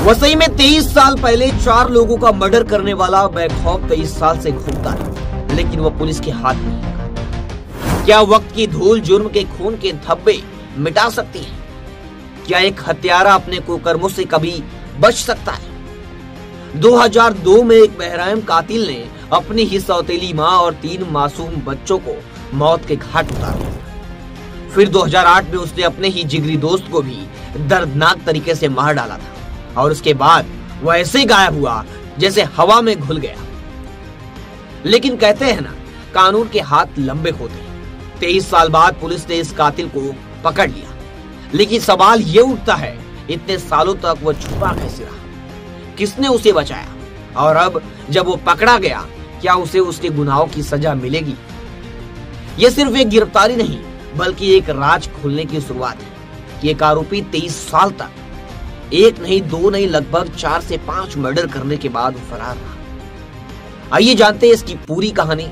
वसई में 23 साल पहले 4 लोगों का मर्डर करने वाला बेखौफ 23 साल से घूमता है, लेकिन वह पुलिस के हाथ नहीं लगा। क्या वक्त की धूल जुर्म के खून के धब्बे मिटा सकती है? क्या एक हत्यारा अपने कुकर्मों से कभी बच सकता है? 2002 में एक बेरहम कातिल ने अपनी ही सौतेली मां और 3 मासूम बच्चों को मौत के घाट उतार दिया। फिर 2008 में उसने अपने ही जिगरी दोस्त को भी दर्दनाक तरीके से मार डाला था और उसके बाद वह ऐसे गायब हुआ जैसे हवा में घुल गया। लेकिन कहते हैं ना, कानून के हाथ लंबे होते हैं। 23 साल बाद पुलिस ने इस कातिल को पकड़ लिया, लेकिन सवाल ये उठता है, इतने सालों तक वह छुपा कैसे रहा? किसने उसे बचाया? और अब जब वो पकड़ा गया, क्या उसे उसके गुनाहों की सजा मिलेगी? यह सिर्फ एक गिरफ्तारी नहीं, बल्कि एक राज खुलने की शुरुआत है कि एक आरोपी 23 साल तक एक नहीं, 2 नहीं, लगभग 4 से 5 मर्डर करने के बाद फरार रहा। आइए जानते हैं इसकी पूरी कहानी,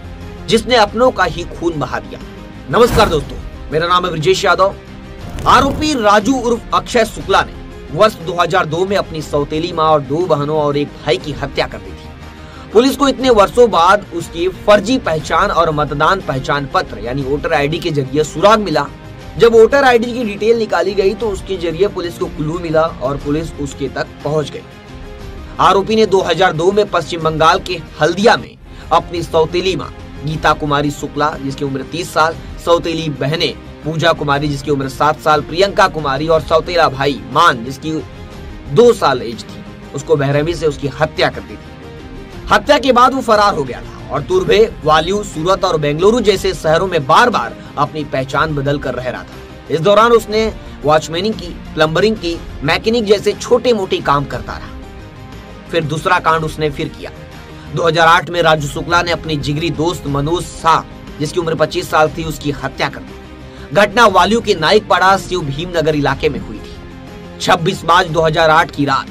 जिसने अपनों का ही खून बहा दिया। नमस्कार दोस्तों, मेरा नाम है ब्रजेश यादव। आरोपी राजू उर्फ अक्षय शुक्ला ने वर्ष 2002 में अपनी सौतेली मां और 2 बहनों और एक भाई की हत्या कर दी थी। पुलिस को इतने वर्षों बाद उसकी फर्जी पहचान और मतदान पहचान पत्र यानी वोटर आईडी के जरिए सुराग मिला। जब वोटर आईडी की डिटेल निकाली गई तो उसके जरिए पुलिस को क्लू मिला और पुलिस उसके तक पहुंच गई। आरोपी ने 2002 में पश्चिम बंगाल के हल्दिया में अपनी सौतेली मां गीता कुमारी शुक्ला, जिसकी उम्र 30 साल, सौतेली बहनें पूजा कुमारी, जिसकी उम्र 7 साल, प्रियंका कुमारी और सौतेला भाई मान, जिसकी 2 साल एज थी, उसको बेरहमी से उसकी हत्या कर दी थी। हत्या के बाद वो फरार हो गया था और तुर्भे, वालियू, सूरत और बेंगलुरु जैसे शहरों में बार बार अपनी पहचान बदल कर रह रहा था। इस दौरान उसने वॉचमैनिंग की, प्लम्बरिंग की, मैकेनिक जैसे छोटे मोटे काम करता रहा। फिर दूसरा कांड उसने फिर किया। 2008 में राजू शुक्ला ने अपनी जिगरी दोस्त मनोज शाह, जिसकी उम्र 25 साल थी, उसकी हत्या कर दी। घटना वालियू के नाइकपाड़ा शिव भीमनगर इलाके में हुई थी। 26 मार्च 2008 की रात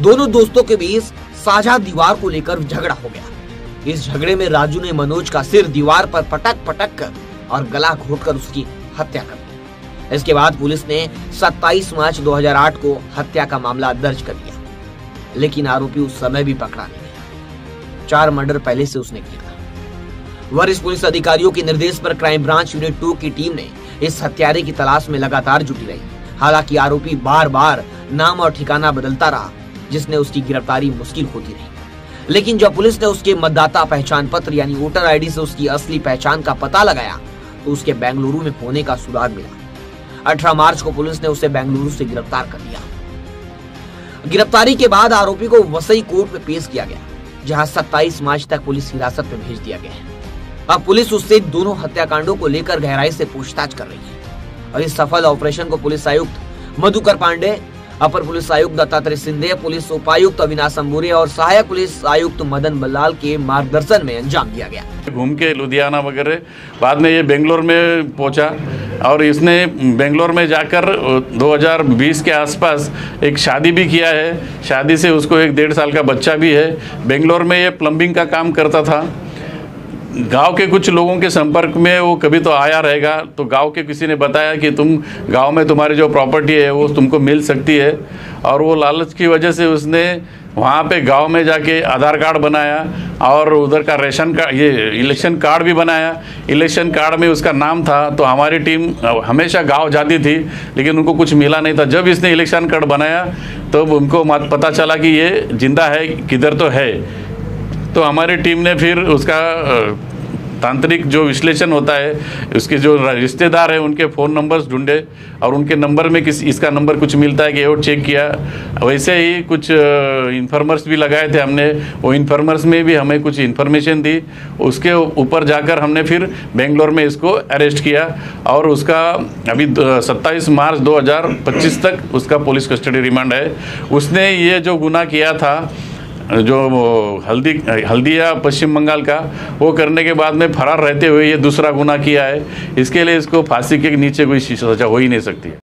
दोनों दोस्तों के बीच साझा दीवार को लेकर झगड़ा हो गया। इस झगड़े में राजू ने मनोज का सिर दीवार पर पटक पटक कर और गला घोंटकर उसकी हत्या कर दी। इसके बाद पुलिस ने 27 मार्च 2008 को हत्या का मामला दर्ज कर लिया, लेकिन आरोपी उस समय भी पकड़ा नहीं गया। 4 मर्डर पहले से उसने किया था। वरिष्ठ पुलिस अधिकारियों के निर्देश पर क्राइम ब्रांच यूनिट 2 की टीम ने इस हत्यारे की तलाश में लगातार जुटी रही। हालांकि आरोपी बार बार नाम और ठिकाना बदलता रहा, जिसने उसकी गिरफ्तारी मुश्किल होती रही। लेकिन जब पुलिस ने उसके मतदाता पहचान पत्र यानी वोटर आईडी से उसकी असली पहचान का पता लगाया, तो उसके बेंगलुरु में होने का सुराग मिला। 18 मार्च को पुलिस ने उसे बेंगलुरु से गिरफ्तार कर लिया। गिरफ्तारी के बाद आरोपी को वसई कोर्ट में पेश किया गया, जहां 27 मार्च तक पुलिस हिरासत में भेज दिया गया है। अब पुलिस उससे दोनों हत्याकांडों को लेकर गहराई से पूछताछ कर रही है और इस सफल ऑपरेशन को पुलिस आयुक्त मधुकर पांडे, अपर पुलिस आयुक्त दत्तात्रेय सिंधे, पुलिस उपायुक्त अविनाश अंबुरे और सहायक पुलिस आयुक्त मदन बल्लाल के मार्गदर्शन में अंजाम दिया गया। घूम के लुधियाना वगैरह, बाद में ये बेंगलोर में पहुंचा और इसने बेंगलोर में जाकर 2020 के आसपास एक शादी भी किया है। शादी से उसको 1-1.5 साल का बच्चा भी है। बेंगलोर में ये प्लम्बिंग का काम करता था। गांव के कुछ लोगों के संपर्क में वो कभी तो आया रहेगा, तो गांव के किसी ने बताया कि तुम गांव में तुम्हारी जो प्रॉपर्टी है वो तुमको मिल सकती है, और वो लालच की वजह से उसने वहाँ पे गांव में जाके आधार कार्ड बनाया और उधर का रेशन कार्ड, ये इलेक्शन कार्ड भी बनाया। इलेक्शन कार्ड में उसका नाम था, तो हमारी टीम हमेशा गांव जाती थी, लेकिन उनको कुछ मिला नहीं था। जब इसने इलेक्शन कार्ड बनाया तो उनको पता चला कि ये जिंदा है, किधर तो है। तो हमारी टीम ने फिर उसका तांत्रिक जो विश्लेषण होता है, उसके जो रिश्तेदार हैं उनके फ़ोन नंबर्स ढूंढे और उनके नंबर में इसका नंबर कुछ मिलता है कि वो चेक किया। वैसे ही कुछ इन्फॉर्मर्स भी लगाए थे हमने, वो इन्फॉर्मर्स में भी हमें कुछ इन्फॉर्मेशन दी। उसके ऊपर जाकर हमने फिर बेंगलोर में इसको अरेस्ट किया और उसका अभी 27 मार्च 2025 तक उसका पुलिस कस्टडी रिमांड है। उसने ये जो गुनाह किया था, जो हल्दिया पश्चिम बंगाल का, वो करने के बाद में फरार रहते हुए ये दूसरा गुनाह किया है। इसके लिए इसको फांसी के नीचे कोई सजा हो ही नहीं सकती है।